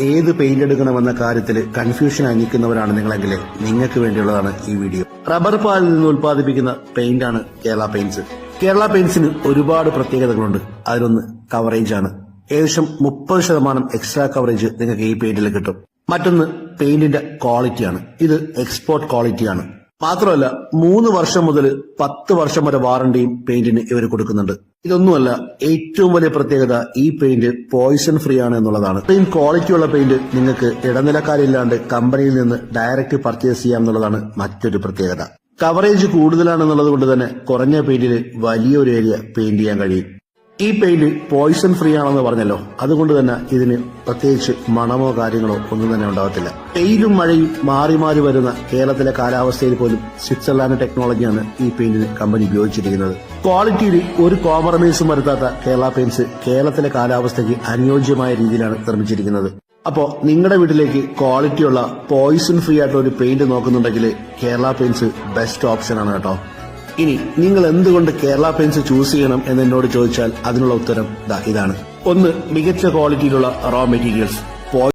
ഏത് പെയിന്റ് എടുക്കണമെന്ന കാര്യത്തിൽ കൺഫ്യൂഷനായി നിൽക്കുന്നവരാണ് നിങ്ങളെങ്കിൽ നിങ്ങൾക്ക് വേണ്ടിയുള്ളതാണ് ഈ വീഡിയോ. റബ്ബർ പാലിൽ നിന്ന് ഉൽപ്പാദിപ്പിക്കുന്ന പെയിന്റാണ് കേരള പെയിന്റ്സ്. കേരള പെയിന്റ്സിന് ഒരുപാട് പ്രത്യേകതകളുണ്ട്. അതിലൊന്ന് കവറേജ് ആണ്. ഏകദേശം 30% എക്സ്ട്രാ കവറേജ് നിങ്ങൾക്ക് ഈ പെയിന്റിൽ കിട്ടും. മറ്റൊന്ന് പെയിന്റിന്റെ ക്വാളിറ്റിയാണ്. ഇത് എക്സ്പോർട്ട് ക്വാളിറ്റിയാണ്. മാത്രമല്ല 3 വർഷം മുതൽ 10 വർഷം വരെ വാറണ്ടിയും പെയിന്റിന് ഇവർ കൊടുക്കുന്നുണ്ട്. ഇതൊന്നുമല്ല, ഏറ്റവും വലിയ പ്രത്യേകത ഈ പെയിന്റ് പോയിസൺ ഫ്രീ ആണ് എന്നുള്ളതാണ്. ഇത്രയും ക്വാളിറ്റിയുള്ള പെയിന്റ് നിങ്ങൾക്ക് ഇടനിലക്കാരില്ലാണ്ട് കമ്പനിയിൽ നിന്ന് ഡയറക്റ്റ് പർച്ചേസ് ചെയ്യാം എന്നുള്ളതാണ് മറ്റൊരു പ്രത്യേകത. കവറേജ് കൂടുതലാണെന്നുള്ളത് കൊണ്ട് തന്നെ കുറഞ്ഞ പെയിന്റിൽ വലിയൊരു ഏരിയ പെയിന്റ് ചെയ്യാൻ കഴിയും. ഈ പെയിന്റ് പോയിസൺ ഫ്രീ ആണെന്ന് പറഞ്ഞല്ലോ, അതുകൊണ്ട് തന്നെ ഇതിന് പ്രത്യേകിച്ച് മണമോ കാര്യങ്ങളോ ഒന്നും തന്നെ ഉണ്ടാകത്തില്ല. വെയിലും മഴയും മാറി മാറി വരുന്ന കേരളത്തിലെ കാലാവസ്ഥയിൽ പോലും സ്വിറ്റ്സർലാൻഡ് ടെക്നോളജിയാണ് ഈ പെയിന്റിന് കമ്പനി ഉപയോഗിച്ചിരിക്കുന്നത്. ക്വാളിറ്റിയിൽ ഒരു കോംപ്രമൈസും വരുത്താത്ത കേരള പെയിന്റ്സ് കേരളത്തിലെ കാലാവസ്ഥയ്ക്ക് അനുയോജ്യമായ രീതിയിലാണ് നിർമ്മിച്ചിരിക്കുന്നത്. അപ്പോ നിങ്ങളുടെ വീട്ടിലേക്ക് ക്വാളിറ്റിയുള്ള പോയിസൺ ഫ്രീ ആയിട്ടുള്ള ഒരു പെയിന്റ് നോക്കുന്നുണ്ടെങ്കിൽ കേരള പെയിന്റ്സ് ബെസ്റ്റ് ഓപ്ഷൻ ആണ് കേട്ടോ. ഇനി നിങ്ങൾ എന്തുകൊണ്ട് കേരള പെയിന്റ്സ് ചൂസ് ചെയ്യണം എന്ന് എന്നോട് ചോദിച്ചാൽ അതിനുള്ള ഉത്തരം ഇതാണ്. ഒന്ന്, മികച്ച ക്വാളിറ്റിയിലുള്ള റോ മെറ്റീരിയൽസ്.